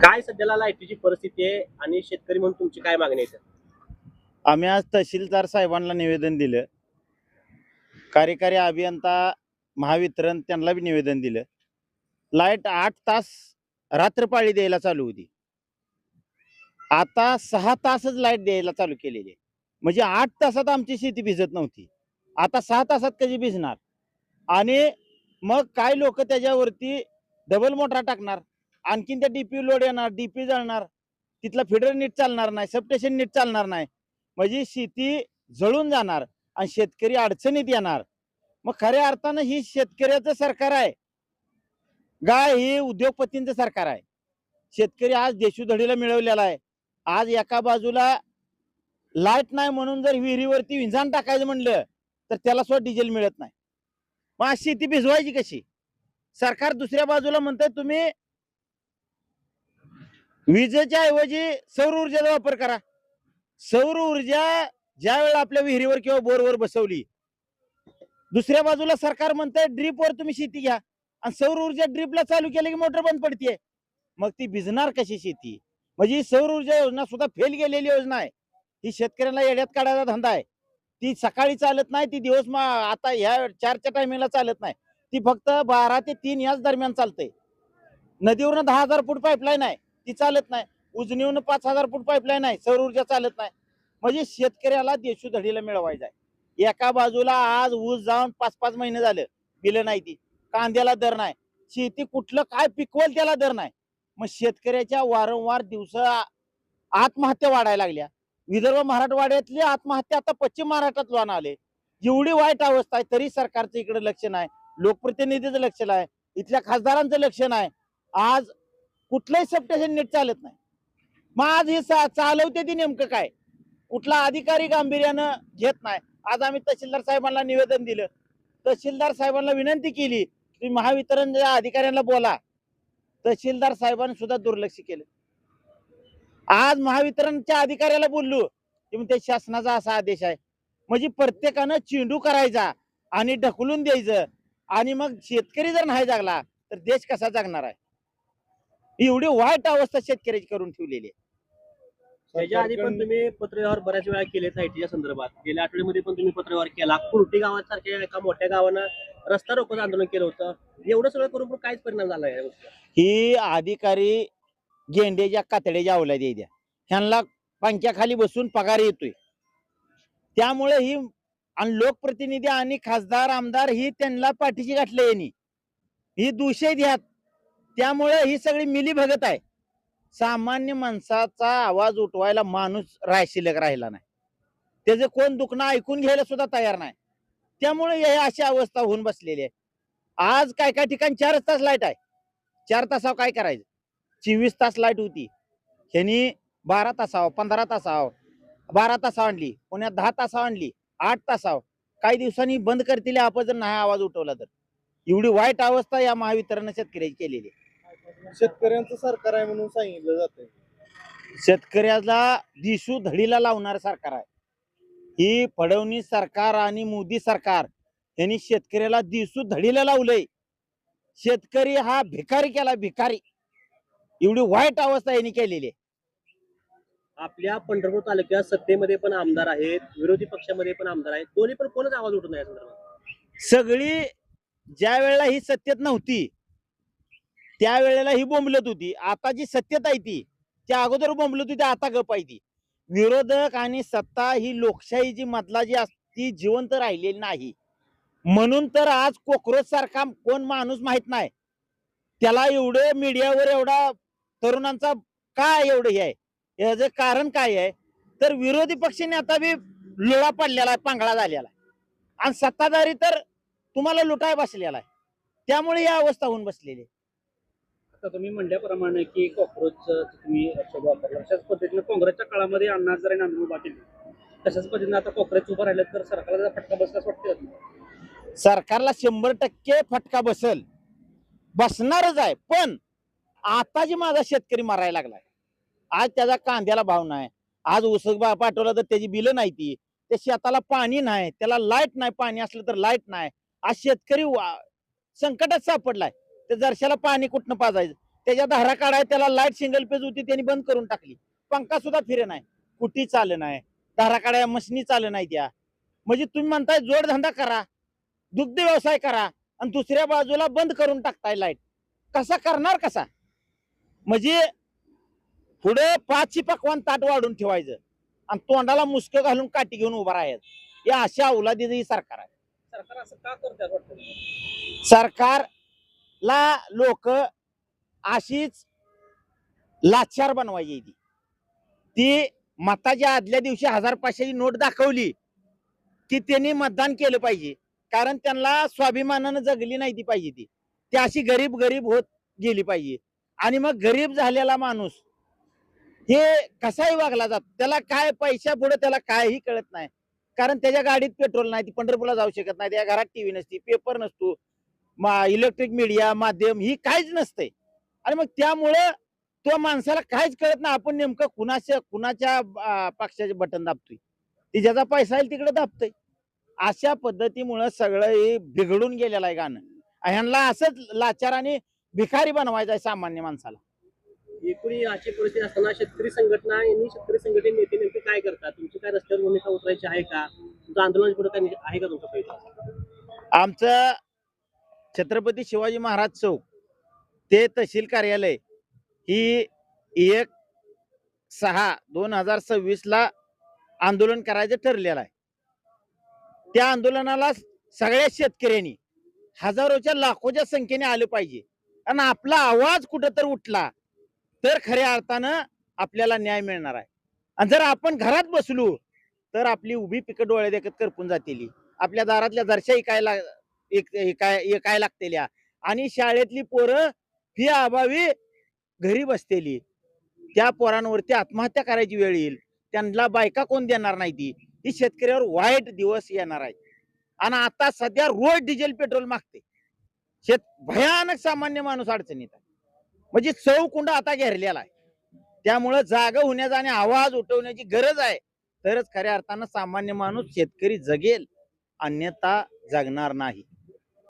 काय सध्याला लाईटीची परिस्थिती आहे आणि शेतकरी म्हणून तुमची काय मागणी आहे? आम्ही आज तहसीलदार साहेबांना निवेदन दिलं. कार्यकारी अभियंता महावितरण त्यांना बी निवेदन दिलं. लाईट 8 तास रात्रपाळी द्यायला चालू होती. आता 6 तासच लाईट द्यायला चालू केलेली आहे. म्हणजे 8 तासात आमची शेती भिजत नव्हती. आता 6 तासात कशी भिजणार? आणि मग काय लोक त्याच्यावरती डबल मोटरा टाकणार. आणखीन त्या डीपी लोड येणार, डीपी जळणार. तिथला फिडर नीट चालणार नाही, सबस्टेशन नीट चालणार नाही. म्हणजे शेती जळून जाणार आणि शेतकरी अडचणीत येणार. मग खऱ्या अर्थानं ही शेतकऱ्याचं सरकार आहे गाय ही उद्योगपतींचं सरकार आहे. शेतकरी आज देशोधडीला मिळवलेला आहे. आज एका बाजूला लाईट नाही म्हणून जर विहिरीवरती विंजाण टाकायचं म्हणलं तर त्याला सुद्धा डिझेल मिळत नाही. मग आज शेती भिजवायची कशी? सरकार दुसऱ्या बाजूला म्हणतंय तुम्ही विजेच्या ऐवजी सौर ऊर्जेचा वापर करा. सौर ऊर्जा ज्या वेळेला आपल्या विहिरीवर किंवा बोरवर बसवली, दुसऱ्या बाजूला सरकार म्हणतंय ड्रीपवर तुम्ही शेती घ्या आणि सौर ऊर्जा ड्रीपला चालू केलं की मोटर बंद पडते. मग ती भिजणार कशी शेती? म्हणजे ही सौर ऊर्जा योजना सुद्धा फेल गेलेली योजना आहे. ही शेतकऱ्यांना येड्यात काढायचा धंदा आहे. ती सकाळी चालत नाही, ती दिवस आता ह्या 4च्या टायमिंगला चालत नाही. ती फक्त 12 ते 3 याच दरम्यान चालते. नदीवरून 10,000 फूट पाईपलाईन आहे, ती चालत नाही. उजनीवरून 5,000 फूट पाईपलाईन आहे, सौर ऊर्जा चालत नाही. म्हणजे शेतकऱ्याला देशोधडीला मिळवायचा आहे. एका बाजूला आज ऊस जाऊन 5-5 महिने झाले, बिलं नाही ती. कांद्याला दर नाही, शेती कुठलं काय पिकवल त्याला दर नाही. मग शेतकऱ्याच्या वारंवार दिवस आत्महत्या वाढायला लागल्या. विदर्भ मराठवाड्यातली आत्महत्या आता पश्चिम महाराष्ट्रात लोण आले. एवढी वाईट अवस्था आहे तरी सरकारचं इकडे लक्ष नाही, लोकप्रतिनिधीचं लक्ष नाही, इथल्या खासदारांचं लक्ष नाही. आज कुठलंही सबस्टेशन नीट चालत नाही. मग आज हे चालवते ती नेमकं काय? कुठला अधिकारी गांभीर्यानं घेत नाही. आज आम्ही तहसीलदार साहेबांना निवेदन दिलं. तहसीलदार साहेबांना विनंती केली की महावितरणच्या अधिकाऱ्यांना बोला. तहसीलदार साहेबांनी सुद्धा दुर्लक्ष केलं. आज महावितरणच्या अधिकाऱ्याला बोललो की ते शासनाचा असा आदेश आहे. म्हणजे प्रत्येकानं चेंडू करायचा आणि ढकलून द्यायचं आणि मग शेतकरी जर नाही जागला तर देश कसा जगणार आहे? एवढी वाईट अवस्था शेतकऱ्याची करून ठेवलेली आहे. त्याच्या आधी पण तुम्ही पत्रव्यवहार बऱ्याच वेळा केले लाईटीच्या संदर्भात. गेल्या आठवड्यामध्ये पण तुम्ही पत्रव्यवहार केला. कुर्टी गावासारख्या एका मोठ्या गावानं रस्ता रोकोचं आंदोलन केलं होतं. एवढं सगळं करून पण काहीच परिणाम झाला या गोष्टी. ही अधिकारी गेंड्याच्या कातड्याच्या अवलादी द्या, ह्यांना पंख्याखाली बसून पगार येतोय. त्यामुळे ही आणि लोकप्रतिनिधी आणि खासदार आमदार ही त्यांना पाठीशी घातले यांनी, ही दूषित ह्यात. त्यामुळे ही सगळी मिली भगत आहे. सामान्य माणसाचा आवाज उठवायला माणूस शिल्लक राहिला नाही. त्याचं कोण दुखणं ऐकून घ्यायला सुद्धा तयार नाही. त्यामुळे ही अशी अवस्था होऊन बसलेली आहे. आज काय काय ठिकाणी 4 तास लाईट आहे. 4 तासावर काय करायचं? 24 तास लाईट होती, ह्यांनी 12 तासावर 15 तासावर 12 तासावर आणली, पुण्यात 10 तासावर आणली, 8 तासावर. काही दिवसांनी बंद करतील आपण जर नाही आवाज उठवला तर. एवढी वाईट अवस्था या महावितरण शेतकऱ्याची केलेली आहे. शेतकऱ्यांचं सरकार आहे म्हणून सांगितलं जातंय. शेतकऱ्याला दिशू धडीला लावणार सरकार आहे. ही फडणवीस सरकार आणि मोदी सरकार यांनी शेतकऱ्याला दिसू धडीला लावलंय. शेतकरी हा भिकारी केला, भिकारी. एवढी वाईट अवस्था यांनी केलेली आहे. आपल्या पंढरपूर तालुक्यात सत्तेमध्ये पण आमदार आहेत, विरोधी पक्षामध्ये पण आमदार आहेत. दोन्ही पण कोणच आवाज उठत नाही या संदर्भात. सगळी ज्या वेळेला ही सत्तेत नव्हती त्यावेळेला ही बोंबलत होती. आता जी सत्तेत आहे ती त्या अगोदर बोंबलत होती, आता गप आहे ती. विरोधक आणि सत्ता ही लोकशाही जी मधला जी असती जिवंत राहिलेली नाही. म्हणून तर आज कोकरोच सारखा कोण माणूस माहित नाही, त्याला एवढं मीडियावर एवढा तरुणांचा काय एवढं हे आहे. याचं कारण काय आहे तर विरोधी पक्ष नेता बी लोळा पडलेला आहे, पांगळा झालेला आहे आणि सत्ताधारी तर तुम्हाला लुटाय बसलेला आहे. त्यामुळे ही अवस्था होऊन बसलेली आहे. आता तुम्ही म्हणल्याप्रमाणे की कॉक्रोच तुम्ही शब्द वापरला, अशाच पद्धतीने काँग्रेसच्या काळामध्ये अण्णा हजारे आंदोलन उभा केली, तशाच पद्धतीने आता काँग्रेस उभं राहिलं तर सरकारला फटका बसला असं वाटतं? सरकारला 100% फटका बसणारच आहे. पण आता जी माझा शेतकरी मरायला लागलाय, आज त्याचा कांद्याला भाव नाही, आज ऊस पाठवला तर त्याची बिलं नाही, ती त्या शेताला पाणी नाही, त्याला लाईट नाही, पाणी असलं तर लाईट नाही. आज शेतकरी संकटात सापडलाय. त्या जरशाला पाणी कुठनं पाजायचं? त्याच्या धारा काढाय त्याला लाईट सिंगल पेज होती त्यांनी बंद करून टाकली. पंखा सुद्धा फिरे नाही, कुटी चाल नाही, धारा काढाय मशनी चाल नाही त्या. म्हणजे तुम्ही म्हणताय जोडधंदा करा, दुग्ध व्यवसाय करा आणि दुसऱ्या बाजूला बंद करून टाकताय लाईट. कसा करणार कसा? म्हणजे पुढे 5ची पकवान ताट वाढून ठेवायचं आणि तोंडाला मुसकं घालून काठी घेऊन उभा राहायचं. या अशा अवलादीचं ही सरकार आहे. सरकार असं का करते असं वाटतं? सरकारला लोक अशीच लाचार बनवायची ती मताच्या आदल्या दिवशी 1000-500ची नोट दाखवली की त्यांनी मतदान केलं पाहिजे, कारण त्यांना स्वाभिमानानं जगली नाही ती पाहिजे. ती अशी गरीब गरीब होत गेली पाहिजे. आणि मग गरीब झालेला माणूस हे कसाही वागला जातो, त्याला काय पैशा पुढे त्याला काहीही कळत नाही. कारण त्याच्या गाडीत पेट्रोल नाही, ती पंढरपूरला जाऊ शकत नाही, त्या घरात टीव्ही नसती, पेपर नसतो, इलेक्ट्रिक मीडिया माध्यम ही काहीच नसते. आणि मग त्यामुळं तो माणसाला काहीच कळत नाही आपण नेमकं कुणाच्या पक्षाचे बटन दाबतोय, ती ज्याचा पैसा येईल तिकडे दाबतोय. अशा पद्धतीमुळं सगळं हे बिघडून गेलेलं आहे गाणं. ह्यांना असंच लाचार आणि भिकारी बनवायचं आहे सामान्य माणसाला. एकूणी अशी परिस्थिती असताना शेतकरी संघटना यांनी शेतकरी संघटने नेते नेमके काय करतात? तुमची काय रस्त्यावर भूमिका उतरायची आहे का? तुमचं आंदोलन पुढे काय आहे का तुमचा पहिला? आमचं छत्रपती शिवाजी महाराज चौक ते तहसील कार्यालय ही 1/6/2026 आंदोलन करायचं ठरलेलं आहे. त्या आंदोलनाला सगळ्या शेतकऱ्यांनी हजारोच्या लाखोच्या संख्येने आलं पाहिजे. आणि आपला आवाज कुठं तर उठला तर खऱ्या अर्थानं आपल्याला न्याय मिळणार आहे. आणि जर आपण घरात बसलो तर आपली उभी पिकं डोळे देखत करपून जातील, आपल्या दारातल्या दर्शा काय लागतेल्या, आणि शाळेतली पोरं फी अभावी घरी बसतेली, त्या पोरांवरती आत्महत्या करायची वेळ येईल. त्यांना बायका कोण देणार नाही, ती शेतकऱ्यावर वाईट दिवस येणार आहे. आणि आता सध्या रोज डिझेल पेट्रोल मागते भयानक सामान्य माणूस अडचणीत आहे. म्हणजे चौकुंड आता घेरलेला आहे. त्यामुळं जागा होण्याचा आणि आवाज उठवण्याची गरज आहे, तरच खऱ्या अर्थानं सामान्य माणूस शेतकरी जगेल, अन्यथा जगणार नाही.